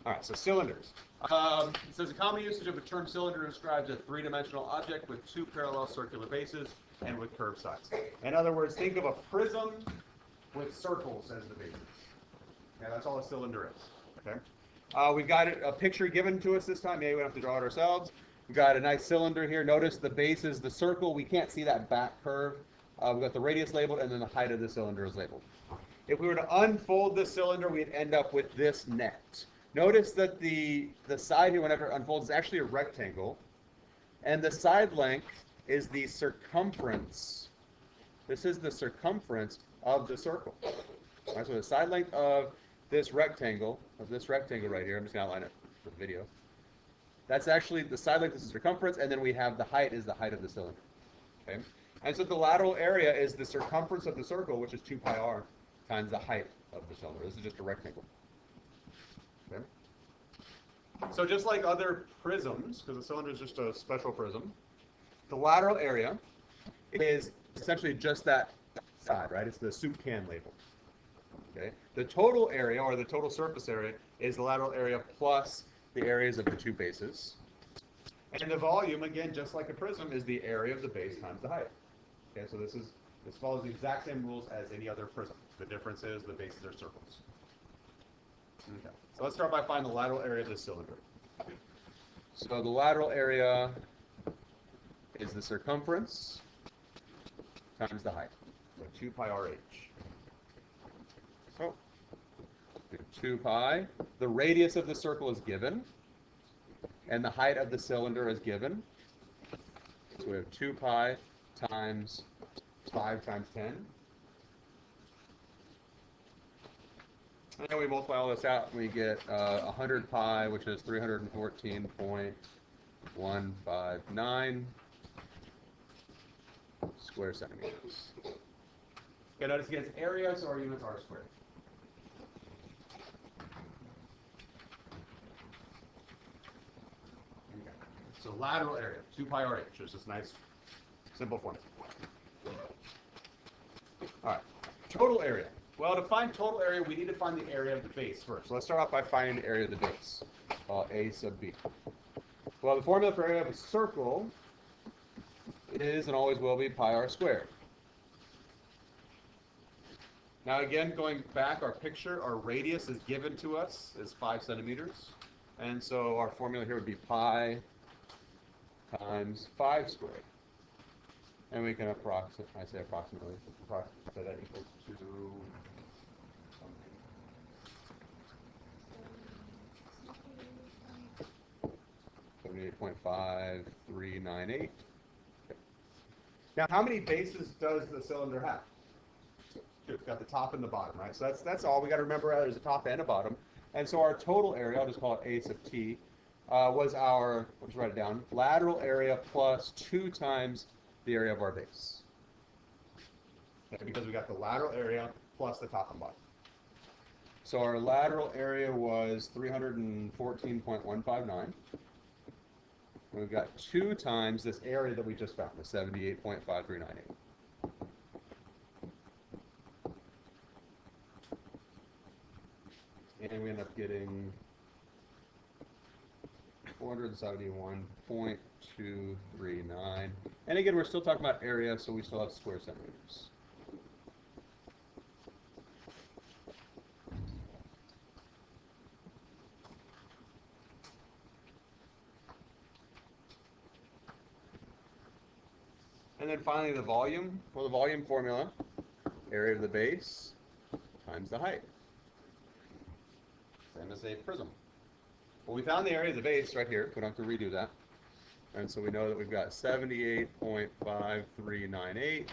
All right, so cylinders. It says a common usage of the term cylinder describes a three-dimensional object with two parallel circular bases and with curved sides. In other words, think of a prism with circles as the bases. Yeah, that's all a cylinder is. Okay. We've got a picture given to us this time. Maybe we don't have to draw it ourselves. We've got a nice cylinder here. Notice the base is the circle. We can't see that back curve. We've got the radius labeled, and then the height of the cylinder is labeled. If we were to unfold the cylinder, we'd end up with this net. Notice that the side here, whenever it unfolds, is actually a rectangle. And the side length is the circumference. This is the circumference of the circle. All right, so the side length of this rectangle right here, I'm just going to outline it for the video. That's actually the side length is the circumference, and then we have the height is the height of the cylinder. Okay? And so the lateral area is the circumference of the circle, which is 2 pi r, times the height of the cylinder. This is just a rectangle. Okay? So just like other prisms, because the cylinder is just a special prism, the lateral area is essentially just that side, right? It's the soup can label. Okay? The total area, or the total surface area, is the lateral area plus the areas of the two bases. And the volume, again, just like a prism, is the area of the base times the height. Okay, so this follows the exact same rules as any other prism. The difference is the bases are circles. Okay, so let's start by finding the lateral area of the cylinder. So the lateral area is the circumference times the height. So 2 pi r h. So 2 pi. The radius of the circle is given, and the height of the cylinder is given. So we have 2 pi times 5 times 10. And then we multiply all this out, and we get 100 pi, which is 314.159 square centimeters. Okay, notice again, it's area, so our units are squared. Okay. So lateral area, 2 pi r h, which is this nice, simple formula. All right, total area. Well, to find total area, we need to find the area of the base first. So let's start off by finding the area of the base, A sub b. Well, the formula for area of a circle is and always will be pi r squared. Now again, going back, our picture, our radius is given to us as 5 centimeters. And so our formula here would be pi times 5 squared. And we can approximate, I say approximately, say that equals to 78.5398. Now, how many bases does the cylinder have? It's got the top and the bottom, right? So that's all we got to remember. There's a top and a bottom. And so our total area, I'll just call it A sub t, was our, let's write it down, lateral area plus 2 times the area of our base. Okay, because we got the lateral area plus the top and bottom. So our lateral area was 314.159. We've got 2 times this area that we just found, the 78.5398. And we end up getting 471.239. And again, we're still talking about area, so we still have square centimeters. And then finally the volume. Well, the volume formula, area of the base times the height. Same as a prism. Well, we found the area of the base right here. We don't have to redo that. And so we know that we've got 78.5398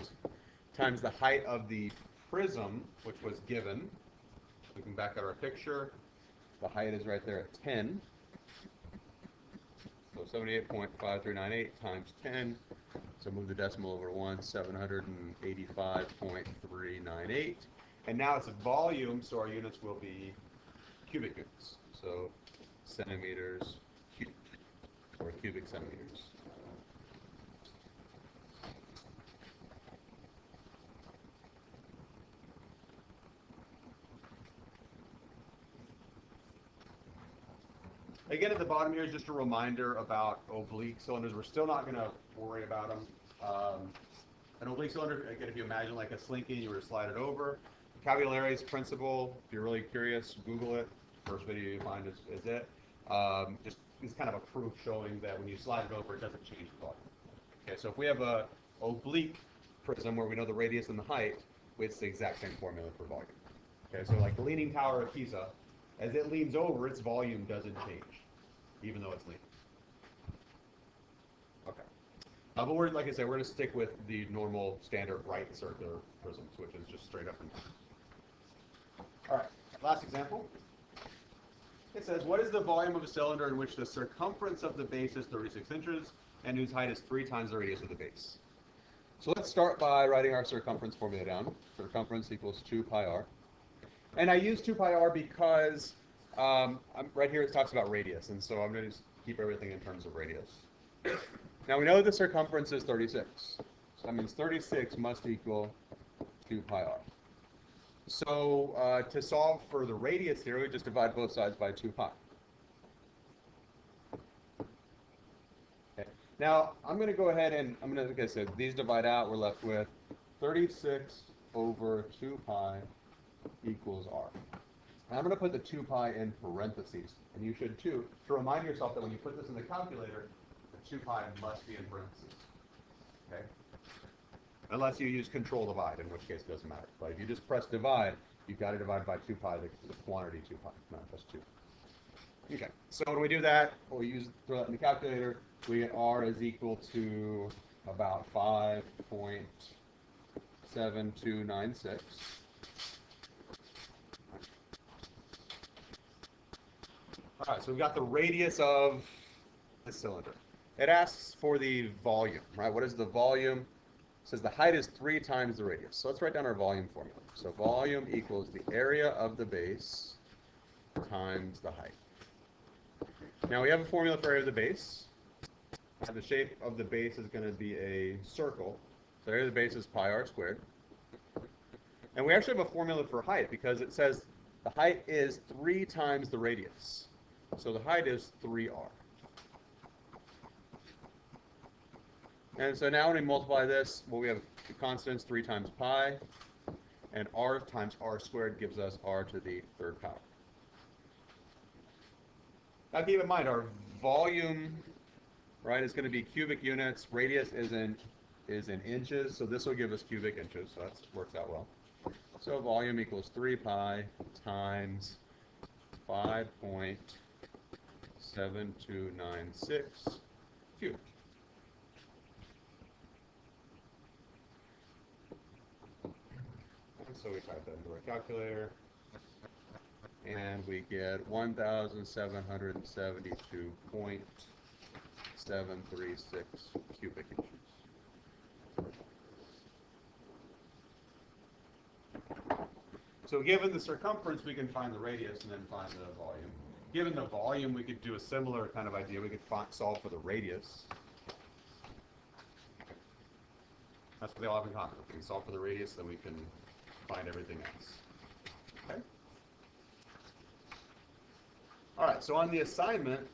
times the height of the prism, which was given. We can back out our picture. The height is right there at 10. So 78.5398 times 10. So move the decimal over 1, 785.398. And now it's a volume, so our units will be cubic units. So centimeters cubed, or cubic centimeters. Again, at the bottom here is just a reminder about oblique cylinders. We're still not going to worry about them. An oblique cylinder, again, if you imagine like a slinky and you were to slide it over. Cavallari's principle, if you're really curious, Google it. First video you find is it. Just is kind of a proof showing that when you slide it over, it doesn't change the volume. Okay, so if we have a oblique prism where we know the radius and the height, it's the exact same formula for volume. Okay, so like the Leaning Tower of Pisa, as it leans over, its volume doesn't change, even though it's leaning. Okay. But we're, like I said, we're going to stick with the normal standard right circular prisms, which is just straight up and down. All right, last example. It says, what is the volume of a cylinder in which the circumference of the base is 36 inches and whose height is 3 times the radius of the base? So let's start by writing our circumference formula down. Circumference equals 2 pi r. And I use 2 pi r because right here it talks about radius, and so I'm going to just keep everything in terms of radius. Now we know the circumference is 36. So that means 36 must equal 2 pi r. So to solve for the radius here, we just divide both sides by 2 pi. Okay. Now I'm going to go ahead and I'm going to, like I said, these divide out. We're left with 36 over 2 pi equals r. And I'm going to put the 2 pi in parentheses, and you should too, to remind yourself that when you put this in the calculator, the 2 pi must be in parentheses. Okay? Unless you use control divide, in which case it doesn't matter. But if you just press divide, you've got to divide by 2 pi, the quantity 2 pi, not just 2. Okay, so when we do that, we'll throw that in the calculator, we get r is equal to about 5.7296. All right, so we've got the radius of the cylinder. It asks for the volume, right? What is the volume? It says the height is 3 times the radius. So let's write down our volume formula. So volume equals the area of the base times the height. Now we have a formula for area of the base. The shape of the base is going to be a circle. So area of the base is pi r squared. And we actually have a formula for height because it says the height is 3 times the radius. So the height is 3r. And so now when we multiply this, well, we have the constants 3 times pi, and r times r squared gives us r to the 3rd power. Now keep in mind, our volume, right, is going to be cubic units. Radius is in inches, so this will give us cubic inches, so that works out well. So volume equals 3 pi times 5.7296 cubic. So we type that into our calculator, and we get 1,772.736 cubic inches. So given the circumference, we can find the radius and then find the volume. Given the volume, we could do a similar kind of idea. We could solve for the radius. That's what they all have in common. If we can solve for the radius, then we can find everything else. Okay? All right, so on the assignment,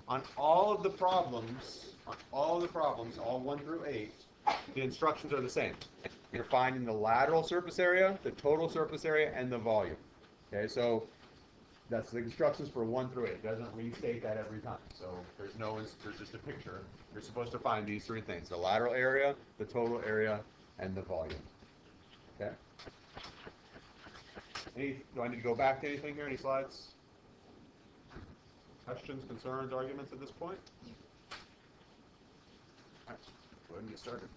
on all of the problems, all 1 through 8, the instructions are the same. You're finding the lateral surface area, the total surface area, and the volume. Okay, so that's the instructions for 1 through 8. It doesn't restate that every time. So there's just a picture. You're supposed to find these 3 things: the lateral area, the total area, and the volume. Okay. Do I need to go back to anything here? Any slides? Questions, concerns, arguments at this point? All right, go ahead and get started.